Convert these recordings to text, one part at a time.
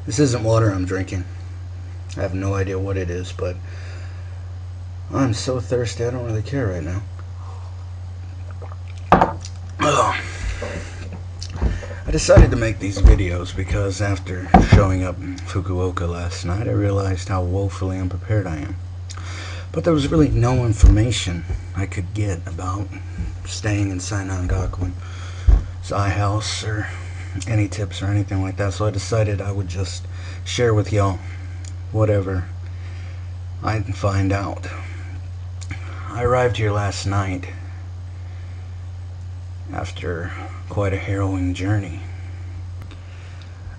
This isn't water I'm drinking. I have no idea what it is, but I'm so thirsty I don't really care right now. Oh. I decided to make these videos because after showing up in Fukuoka last night, I realized how woefully unprepared I am. But there was really no information I could get about staying in Seinan Gakuin's house or any tips or anything like that, so I decided I would just share with y'all whatever I can find out. I arrived here last night after quite a harrowing journey.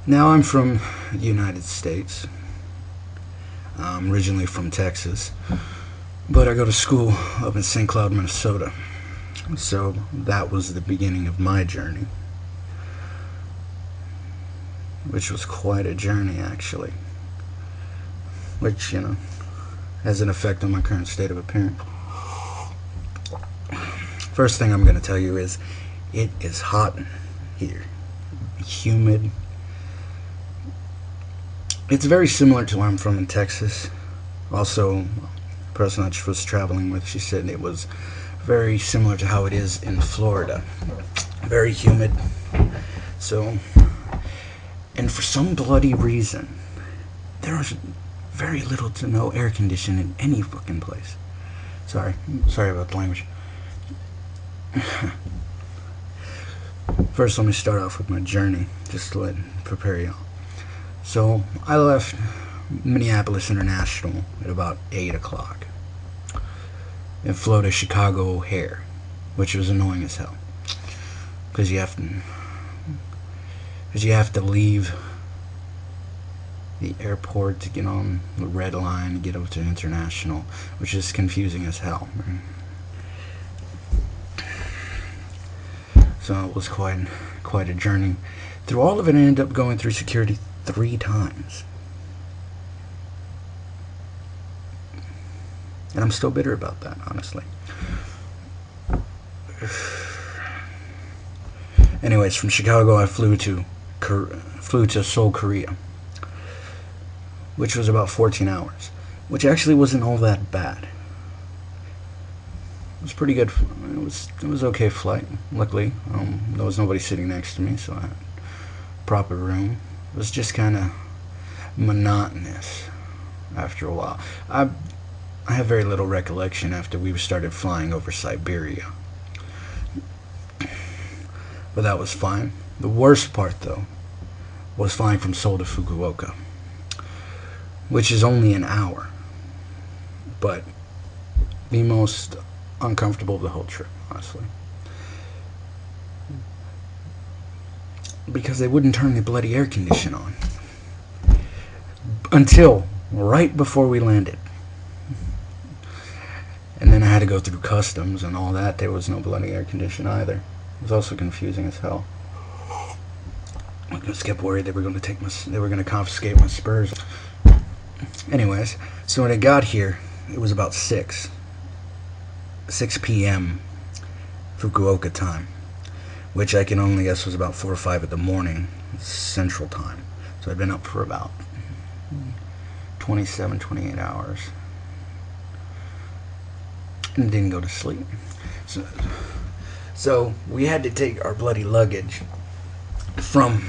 Now I'm from the United States. I'm originally from Texas, but I go to school up in St. Cloud, Minnesota. So that was the beginning of my journey, which was quite a journey actually, which, has an effect on my current state of appearance. First thing I'm going to tell you is it is hot here, humid. It's very similar to where I'm from in Texas. Also, the person I was traveling with, she said it was very similar to how it is in Florida. Very humid. So, and for some bloody reason, there's very little to no air conditioning in any fucking place. Sorry about the language. First, let me start off with my journey, just to prepare you. So, I left Minneapolis International at about 8 o'clock and flew to Chicago O'Hare, which was annoying as hell, because you have to leave the airport to get on the red line to get up to International, which is confusing as hell. So it was quite a journey. Through all of it, I ended up going through security 3 times. And I'm still bitter about that, honestly. Anyways, from Chicago, I flew to Seoul, Korea, which was about 14 hours, which actually wasn't all that bad. It was pretty good. It was okay flight. Luckily, there was nobody sitting next to me, so I had a proper room. It was just kind of monotonous after a while. I have very little recollection after we started flying over Siberia, but that was fine. The worst part, though, was flying from Seoul to Fukuoka, which is only an hour, but the most uncomfortable of the whole trip, honestly, because they wouldn't turn the bloody air condition on until right before we landed. And then I had to go through customs and all that. There was no bloody air condition either. It was also confusing as hell. I just kept worried they were going to confiscate my spurs. Anyways, so when I got here, it was about 6 p.m. Fukuoka time, which I can only guess was about 4 or 5 in the morning Central Time. So I'd been up for about 28 hours and didn't go to sleep. So we had to take our bloody luggage from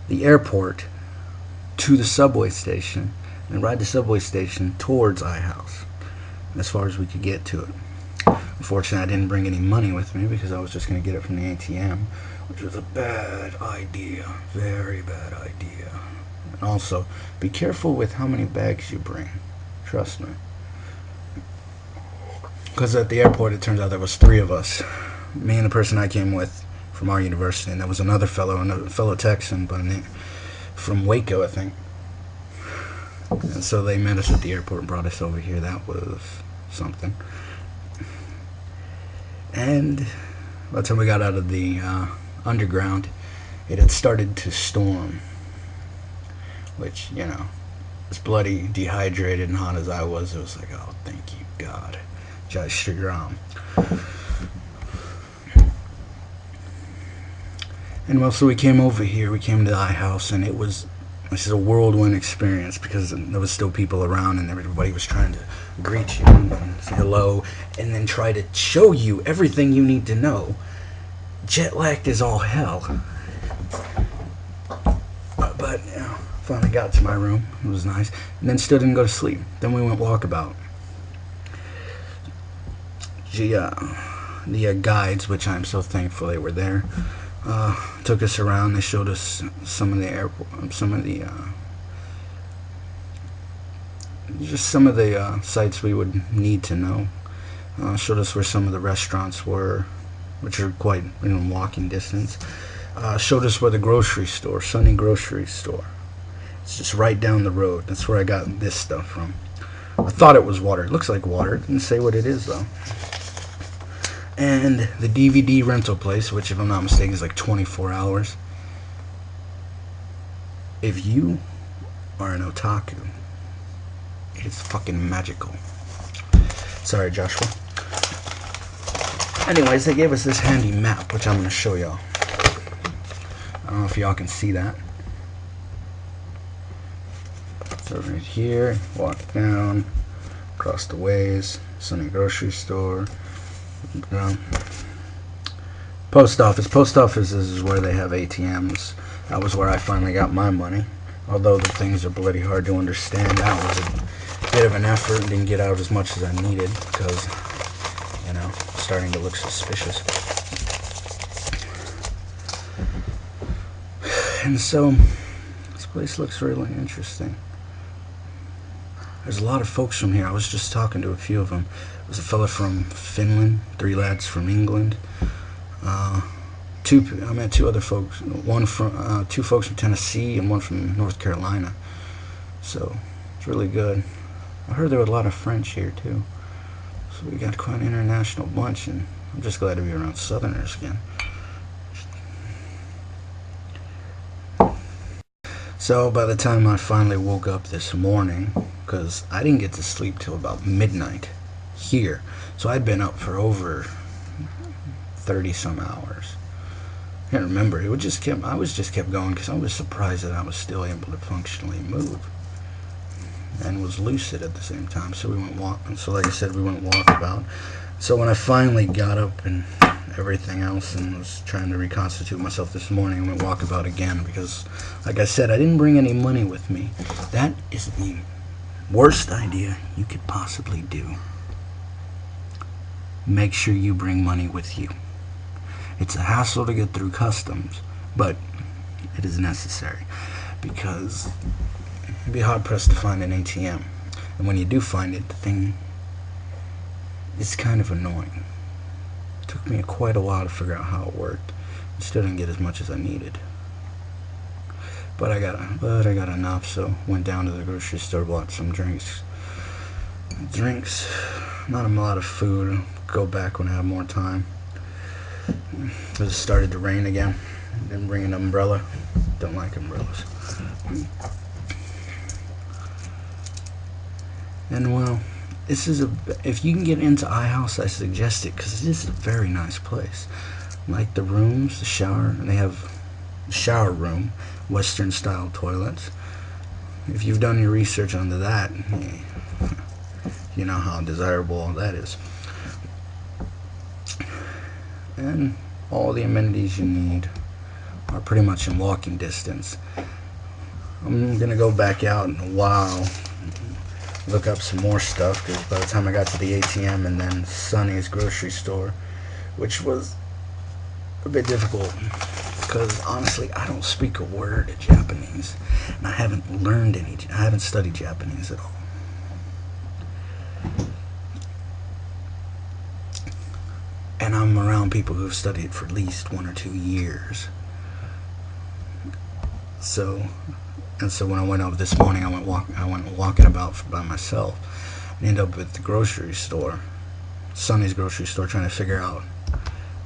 the airport to the subway station and ride the subway station towards iHouse as far as we could get to it. Unfortunately, I didn't bring any money with me because I was just going to get it from the ATM, which was a bad idea. Very bad idea. And also, be careful with how many bags you bring. Trust me. Because at the airport, it turns out there was 3 of us. Me and the person I came with from our university, and there was another fellow Texan from Waco, I think. And so they met us at the airport and brought us over here. That was something. And by the time we got out of the underground, it had started to storm, which, as bloody dehydrated and hot as I was, it was like, oh, thank you, God. Jai Shri Ram. And well, so we came over here. We came to the iHouse, and this is a whirlwind experience because there was still people around, and everybody was trying to greet you and say hello, and then try to show you everything you need to know. Jet lagged as all hell. But you know, finally got to my room. It was nice, and then still didn't go to sleep. Then we went walkabout. The guides, which I'm so thankful they were there, took us around. They showed us some of the sites we would need to know. Showed us where some of the restaurants were, which are quite walking distance. Showed us where the grocery store, Sunny Grocery Store. It's just right down the road. That's where I got this stuff from. I thought it was water. It looks like water. It didn't say what it is though. And the DVD rental place, which if I'm not mistaken is like 24 hours. If you are an otaku, it's fucking magical. Sorry, Joshua. Anyways, they gave us this handy map, which I'm going to show y'all. I don't know if y'all can see that. So right here, walk down, across the ways, Sunny Grocery Store. Post office. Post office is where they have ATMs. That was where I finally got my money. Although the things are bloody hard to understand, that was a bit of an effort and didn't get out as much as I needed because, you know, starting to look suspicious. And so, this place looks really interesting. There's a lot of folks from here. I was just talking to a few of them. There was a fella from Finland, 3 lads from England. I met 2 other folks. 2 folks from Tennessee and 1 from North Carolina. So it's really good. I heard there were a lot of French here too. So we got quite an international bunch, and I'm just glad to be around Southerners again. So by the time I finally woke up this morning, because I didn't get to sleep till about midnight here, so I'd been up for over 30 some hours. I can't remember. I was just kept going because I was surprised that I was still able to functionally move and was lucid at the same time. So we went like I said, we went walkabout. So when I finally got up and everything else and was trying to reconstitute myself this morning, I went walkabout again because, like I said, I didn't bring any money with me. That is the worst idea you could possibly do. Make sure you bring money with you. It's a hassle to get through customs, but it is necessary because you'd be hard pressed to find an ATM. And when you do find it, the thing is kind of annoying. It took me quite a while to figure out how it worked. I still didn't get as much as I needed. But I got enough, so went down to the grocery store, bought some drinks. Not a lot of food. I'll go back when I have more time. It started to rain again. Didn't bring an umbrella. Don't like umbrellas. And well, if you can get into iHouse, I suggest it because it is a very nice place. Like the rooms, the shower, and they have a shower room, Western style toilets. If you've done your research onto that, you know how desirable all that is. And all the amenities you need are pretty much in walking distance. I'm gonna go back out in a while, look up some more stuff, because by the time I got to the ATM and then Sunny's grocery store, which was a bit difficult because honestly I don't speak a word of Japanese and I haven't studied Japanese at all. And I'm around people who've studied for at least 1 or 2 years. So when I went over this morning, I went walking about by myself and ended up at the grocery store, Sunny's grocery store, trying to figure out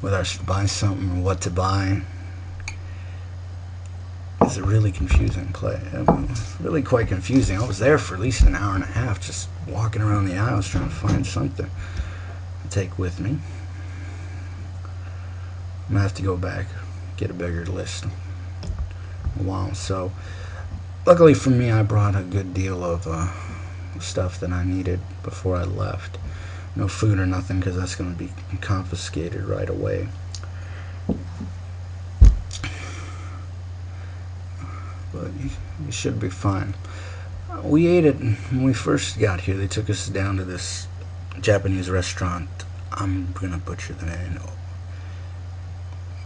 whether I should buy something or what to buy. It's a really confusing play. It was really quite confusing. I was there for at least an hour and a half just walking around the aisles trying to find something to take with me. I'm gonna have to go back get a bigger list. Wow. So luckily for me, I brought a good deal of stuff that I needed before I left. No food or nothing, because that's going to be confiscated right away. But you should be fine. We ate it when we first got here. They took us down to this Japanese restaurant. I'm going to butcher the name.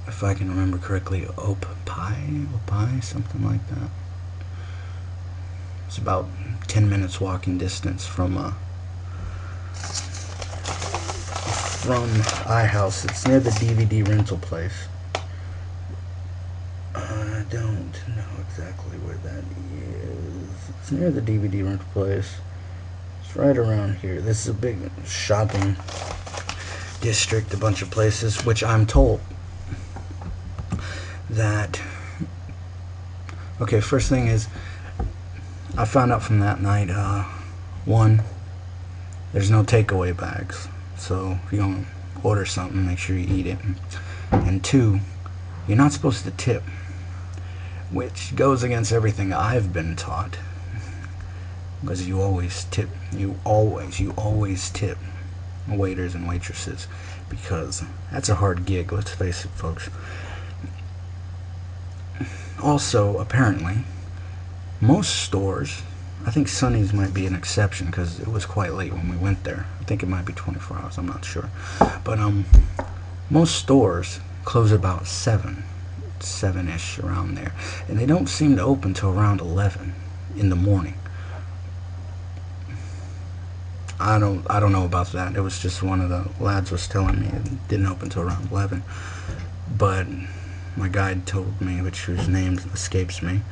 If I can remember correctly, Opai, something like that. It's about 10 minutes walking distance from iHouse. It's near the DVD rental place. I don't know exactly where that is. It's near the DVD rental place. It's right around here. This is a big shopping district, a bunch of places, which I'm told that... Okay, first thing is, I found out from that night, one, there's no takeaway bags. So if you don't order something, make sure you eat it. And two, you're not supposed to tip, which goes against everything I've been taught. Because you always tip, you always tip waiters and waitresses, because that's a hard gig, let's face it, folks. Also, apparently, most stores, I think Sonny's might be an exception because it was quite late when we went there. I think it might be 24 hours, I'm not sure. But most stores close about 7-ish around there. And they don't seem to open till around 11 in the morning. I don't know about that. It was just one of the lads was telling me it didn't open till around 11. But my guide told me, whose name escapes me.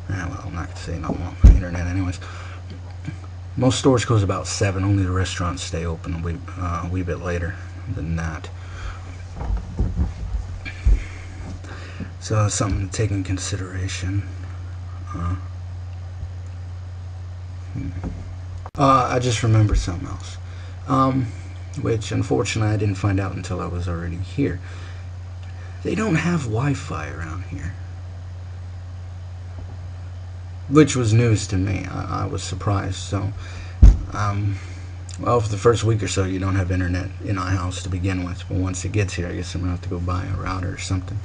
Well, I'm not going to say no more on the internet anyways. Most stores close about 7. Only the restaurants stay open a wee bit later than that. So that's something to take in consideration. I just remembered something else. Which unfortunately I didn't find out until I was already here. They don't have Wi-Fi around here. Which was news to me. I was surprised. So, well, for the first week or so, you don't have internet in iHouse to begin with. But once it gets here, I guess I'm going to have to go buy a router or something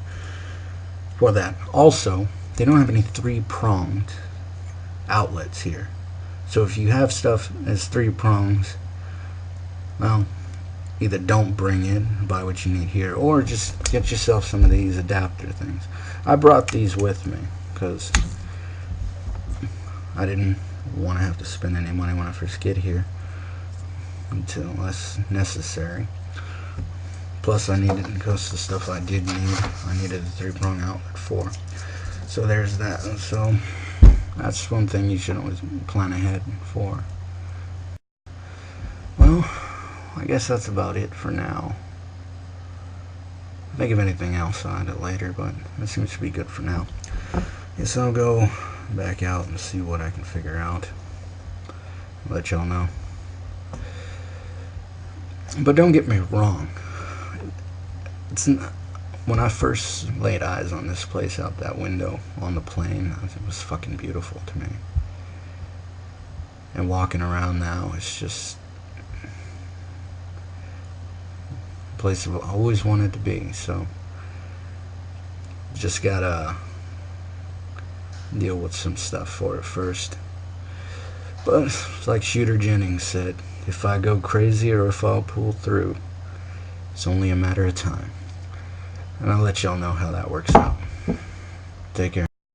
for that. Also, they don't have any 3-pronged outlets here. So if you have stuff as 3 prongs, well, either don't bring it, buy what you need here, or just get yourself some of these adapter things. I brought these with me because I didn't want to have to spend any money when I first get here until less necessary. Plus I needed, because the stuff I did need, I needed a 3-prong outlet for. So there's that. So that's one thing you should always plan ahead for. Well, I guess that's about it for now. If I think of anything else, I'll add it later, but that seems to be good for now. Guess I'll go back out and see what I can figure out. Let y'all know. But don't get me wrong. It's not, when I first laid eyes on this place out that window on the plane, it was fucking beautiful to me. And walking around now, it's just a place I've always wanted to be. So just gotta deal with some stuff for it first. But it's like Shooter Jennings said, if I go crazy or if I'll pull through, it's only a matter of time. And I'll let y'all know how that works out. Take care.